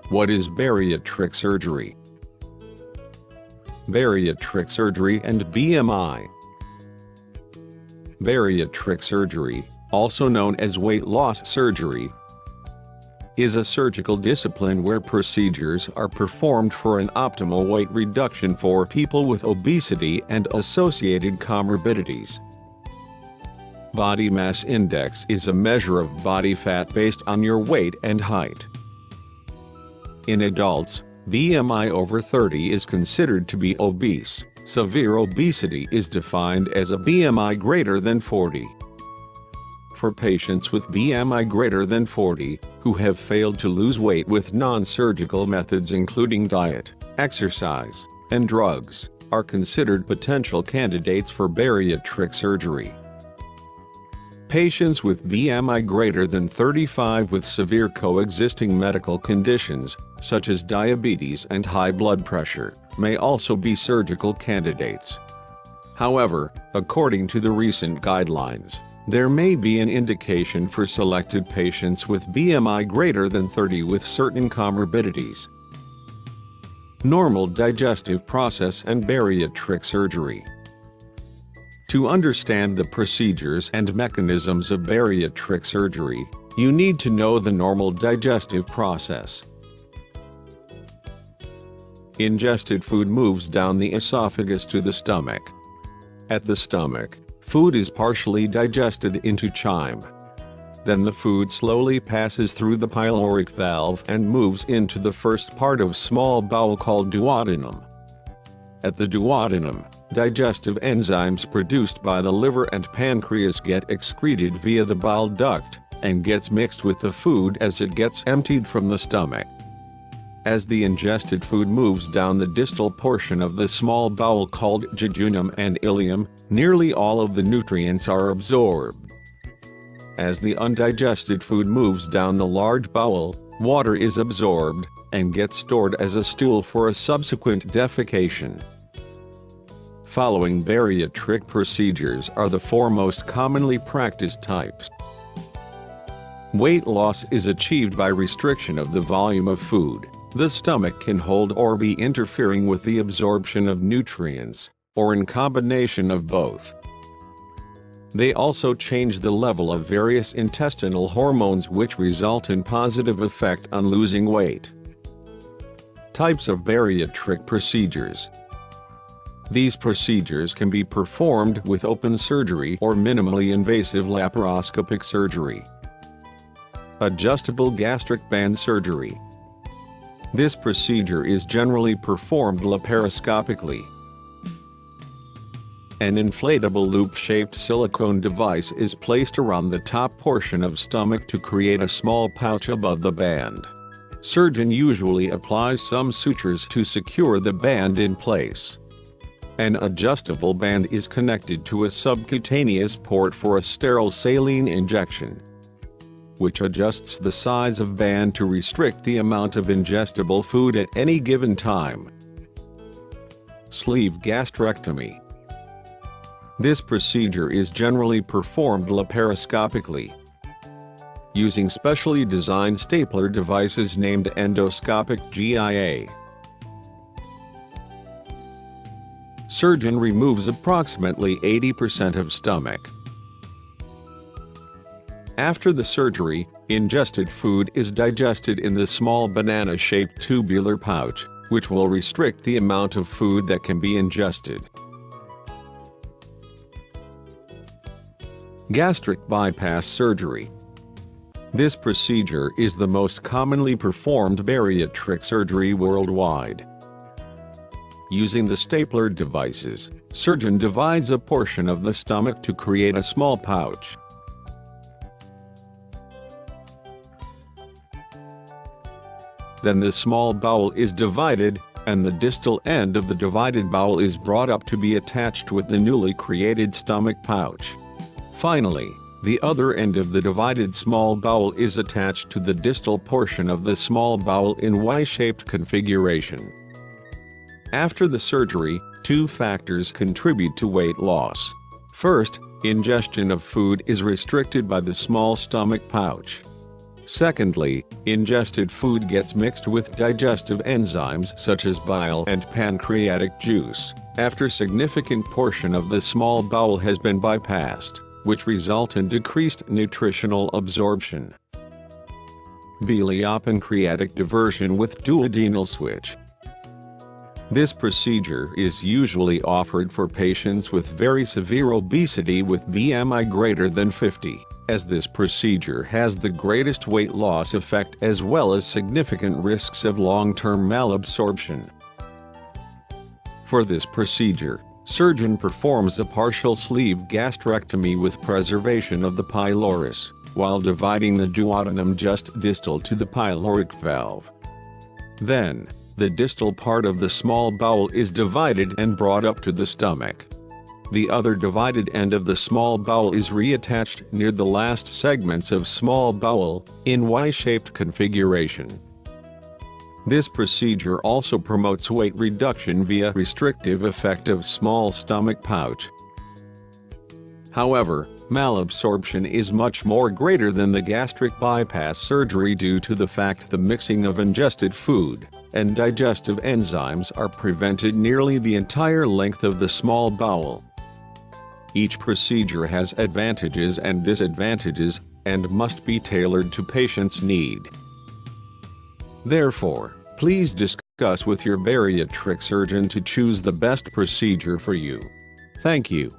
What is bariatric surgery? Bariatric surgery and BMI. Bariatric surgery, also known as weight loss surgery, is a surgical discipline where procedures are performed for an optimal weight reduction for people with obesity and associated comorbidities. Body mass index is a measure of body fat based on your weight and height. In adults, BMI over 30 is considered to be obese. Severe obesity is defined as a BMI greater than 40. For patients with BMI greater than 40, who have failed to lose weight with non-surgical methods including diet, exercise, and drugs, are considered potential candidates for bariatric surgery. Patients with BMI greater than 35 with severe coexisting medical conditions, such as diabetes and high blood pressure, may also be surgical candidates. However, according to the recent guidelines, there may be an indication for selected patients with BMI greater than 30 with certain comorbidities. Normal digestive process and bariatric surgery. To understand the procedures and mechanisms of bariatric surgery, you need to know the normal digestive process. Ingested food moves down the esophagus to the stomach. At the stomach, food is partially digested into chyme. Then the food slowly passes through the pyloric valve and moves into the first part of small bowel called duodenum. At the duodenum, digestive enzymes produced by the liver and pancreas get excreted via the bile duct, and gets mixed with the food as it gets emptied from the stomach. As the ingested food moves down the distal portion of the small bowel called jejunum and ileum, nearly all of the nutrients are absorbed. As the undigested food moves down the large bowel, water is absorbed, and gets stored as a stool for a subsequent defecation. Following bariatric procedures are the four most commonly practiced types. Weight loss is achieved by restriction of the volume of food the stomach can hold or be interfering with the absorption of nutrients, or in combination of both. They also change the level of various intestinal hormones which result in positive effect on losing weight. Types of bariatric procedures. These procedures can be performed with open surgery or minimally invasive laparoscopic surgery. Adjustable gastric band surgery. This procedure is generally performed laparoscopically. An inflatable loop-shaped silicone device is placed around the top portion of stomach to create a small pouch above the band. Surgeon usually applies some sutures to secure the band in place. An adjustable band is connected to a subcutaneous port for a sterile saline injection, which adjusts the size of band to restrict the amount of ingestible food at any given time. Sleeve gastrectomy. This procedure is generally performed laparoscopically, using specially designed stapler devices named endoscopic GIA. Surgeon removes approximately 80% of stomach. After the surgery, ingested food is digested in the small banana-shaped tubular pouch, which will restrict the amount of food that can be ingested. Gastric bypass surgery. This procedure is the most commonly performed bariatric surgery worldwide. Using the stapler devices, surgeon divides a portion of the stomach to create a small pouch. Then the small bowel is divided, and the distal end of the divided bowel is brought up to be attached with the newly created stomach pouch. Finally, the other end of the divided small bowel is attached to the distal portion of the small bowel in Y-shaped configuration. After the surgery, two factors contribute to weight loss. First, ingestion of food is restricted by the small stomach pouch. Secondly, ingested food gets mixed with digestive enzymes such as bile and pancreatic juice, after significant portion of the small bowel has been bypassed, which result in decreased nutritional absorption. Pancreatic diversion with duodenal switch. This procedure is usually offered for patients with very severe obesity with BMI greater than 50, as this procedure has the greatest weight loss effect as well as significant risks of long-term malabsorption. For this procedure, surgeon performs a partial sleeve gastrectomy with preservation of the pylorus, while dividing the duodenum just distal to the pyloric valve. Then, the distal part of the small bowel is divided and brought up to the stomach. The other divided end of the small bowel is reattached near the last segments of small bowel, in Y-shaped configuration. This procedure also promotes weight reduction via restrictive effect of small stomach pouch. However, malabsorption is much more greater than the gastric bypass surgery due to the fact the mixing of ingested food and digestive enzymes are prevented nearly the entire length of the small bowel. Each procedure has advantages and disadvantages, and must be tailored to patient's need. Therefore, please discuss with your bariatric surgeon to choose the best procedure for you. Thank you.